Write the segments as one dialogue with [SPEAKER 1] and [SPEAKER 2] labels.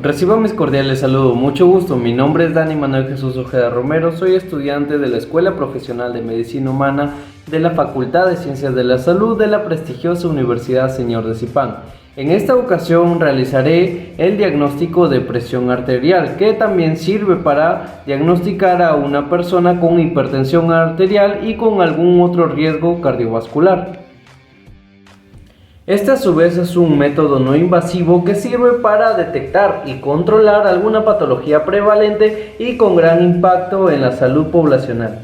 [SPEAKER 1] Reciban mis cordiales saludos, mucho gusto, mi nombre es Dani Manuel Jesús Ojeda Romero, soy estudiante de la Escuela Profesional de Medicina Humana de la Facultad de Ciencias de la Salud de la prestigiosa Universidad Señor de Zipán. En esta ocasión realizaré el diagnóstico de presión arterial, que también sirve para diagnosticar a una persona con hipertensión arterial y con algún otro riesgo cardiovascular. Este a su vez es un método no invasivo que sirve para detectar y controlar alguna patología prevalente y con gran impacto en la salud poblacional.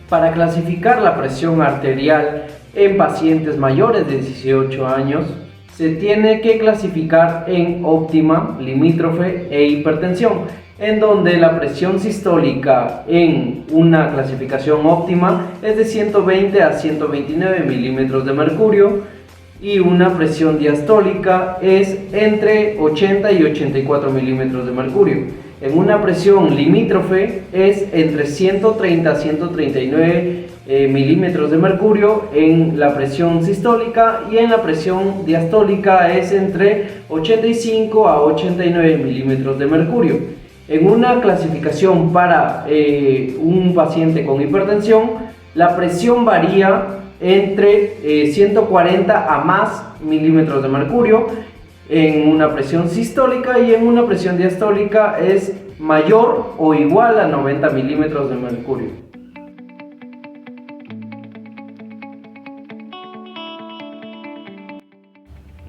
[SPEAKER 1] Para clasificar la presión arterial en pacientes mayores de 18 años, se tiene que clasificar en óptima, limítrofe e hipertensión, en donde la presión sistólica en una clasificación óptima es de 120 a 129 milímetros de mercurio, y una presión diastólica es entre 80 y 84 milímetros de mercurio. En una presión limítrofe es entre 130 a 139 milímetros de mercurio en la presión sistólica, y en la presión diastólica es entre 85 a 89 milímetros de mercurio. En una clasificación para un paciente con hipertensión, la presión varía entre 140 a más milímetros de mercurio en una presión sistólica, y en una presión diastólica es mayor o igual a 90 milímetros de mercurio.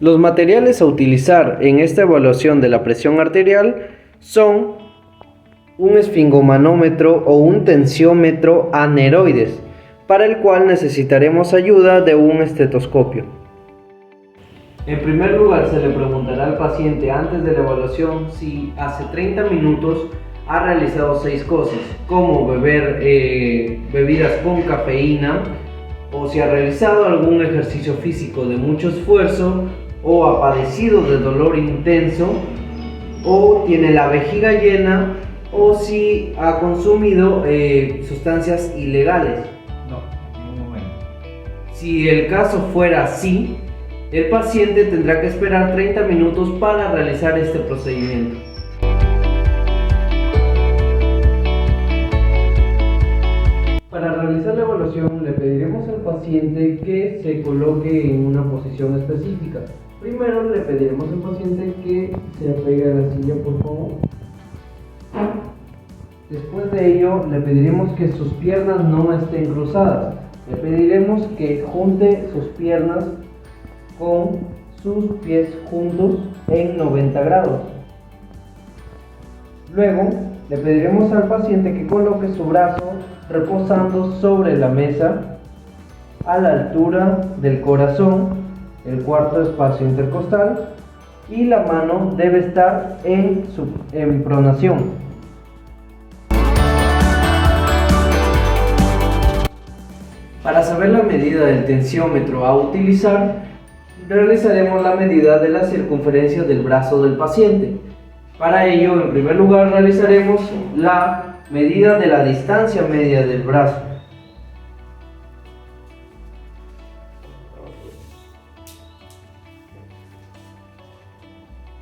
[SPEAKER 1] Los materiales a utilizar en esta evaluación de la presión arterial son un esfingomanómetro o un tensiómetro aneroides, para el cual necesitaremos ayuda de un estetoscopio. En primer lugar, se le preguntará al paciente antes de la evaluación si hace 30 minutos ha realizado 6 cosas, como beber bebidas con cafeína, o si ha realizado algún ejercicio físico de mucho esfuerzo, o ha padecido de dolor intenso, o tiene la vejiga llena, o si ha consumido sustancias ilegales. Si el caso fuera así, el paciente tendrá que esperar 30 minutos para realizar este procedimiento. Para realizar la evaluación, le pediremos al paciente que se coloque en una posición específica. Primero le pediremos al paciente que se apegue a la silla, por favor. Después de ello, le pediremos que sus piernas no estén cruzadas. Le pediremos que junte sus piernas con sus pies juntos en 90 grados. Luego, le pediremos al paciente que coloque su brazo reposando sobre la mesa a la altura del corazón, el cuarto espacio intercostal, y la mano debe estar en pronación. Para saber la medida del tensiómetro a utilizar, realizaremos la medida de la circunferencia del brazo del paciente. Para ello, en primer lugar, realizaremos la medida de la distancia media del brazo.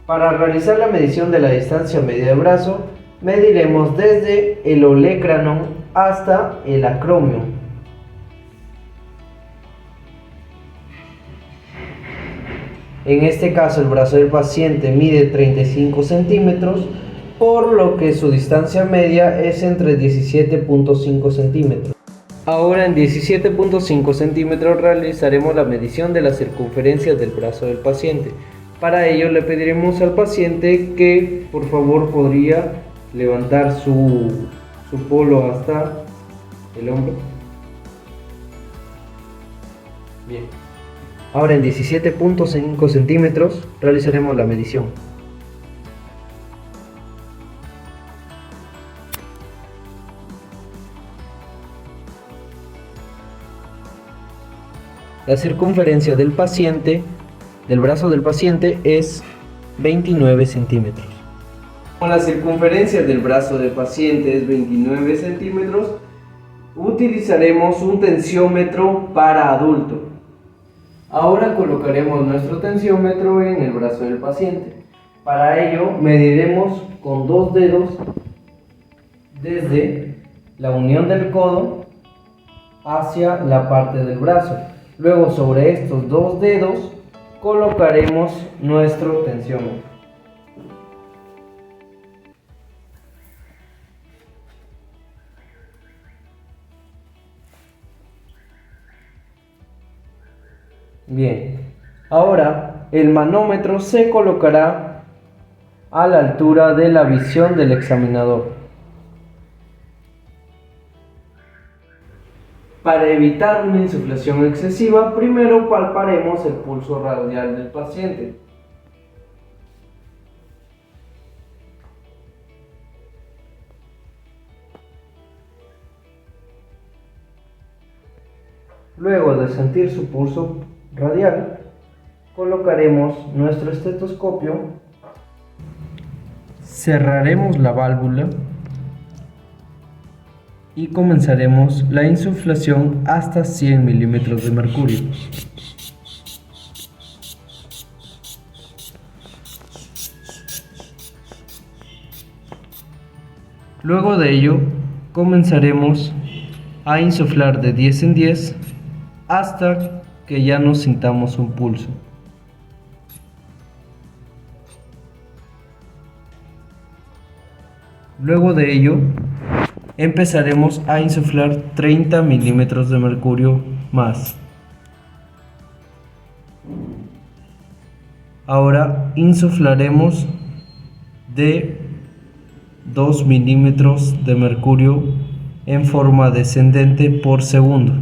[SPEAKER 1] Para realizar la medición de la distancia media del brazo, mediremos desde el olecranon hasta el acromion. En este caso, el brazo del paciente mide 35 centímetros, por lo que su distancia media es entre 17.5 centímetros. Ahora, en 17.5 centímetros realizaremos la medición de la circunferencia del brazo del paciente. Para ello, le pediremos al paciente que por favor podría levantar su polo hasta el hombro. Bien. Ahora, en 17.5 centímetros realizaremos la medición. La circunferencia del brazo del paciente es 29 centímetros. Como la circunferencia del brazo del paciente es 29 centímetros, utilizaremos un tensiómetro para adulto. Ahora colocaremos nuestro tensiómetro en el brazo del paciente. Para ello mediremos con 2 dedos desde la unión del codo hacia la parte del brazo. Luego sobre estos 2 dedos colocaremos nuestro tensiómetro. Bien, ahora el manómetro se colocará a la altura de la visión del examinador. Para evitar una insuflación excesiva, primero palparemos el pulso radial del paciente. Luego de sentir su pulso radial, colocaremos nuestro estetoscopio, cerraremos la válvula y comenzaremos la insuflación hasta 100 milímetros de mercurio. Luego de ello, comenzaremos a insuflar de 10 en 10 hasta que ya no sintamos un pulso. Luego de ello, empezaremos a insuflar 30 milímetros de mercurio más. Ahora insuflaremos de 2 milímetros de mercurio en forma descendente por segundo,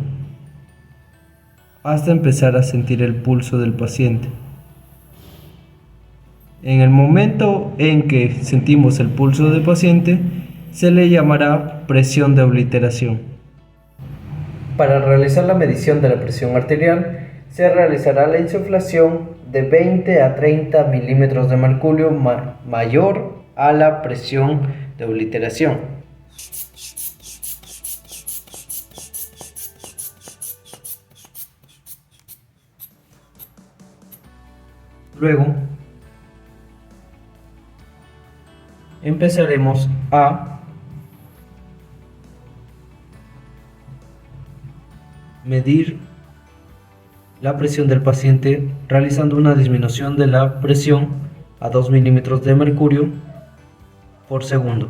[SPEAKER 1] hasta empezar a sentir el pulso del paciente. En el momento en que sentimos el pulso del paciente, se le llamará presión de obliteración. Para realizar la medición de la presión arterial, se realizará la insuflación de 20 a 30 milímetros de mercurio mayor a la presión de obliteración. Luego, empezaremos a medir la presión del paciente realizando una disminución de la presión a 2 milímetros de mercurio por segundo.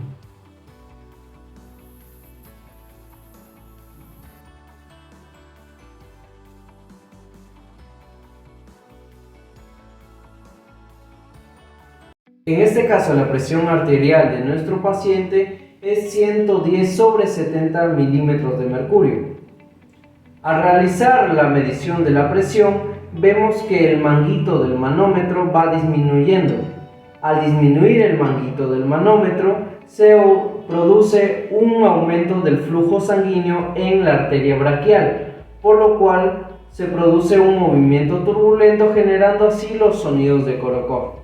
[SPEAKER 1] En este caso, la presión arterial de nuestro paciente es 110/70 milímetros de mercurio. Al realizar la medición de la presión, vemos que el manguito del manómetro va disminuyendo. Al disminuir el manguito del manómetro, se produce un aumento del flujo sanguíneo en la arteria braquial, por lo cual se produce un movimiento turbulento, generando así los sonidos de corocó.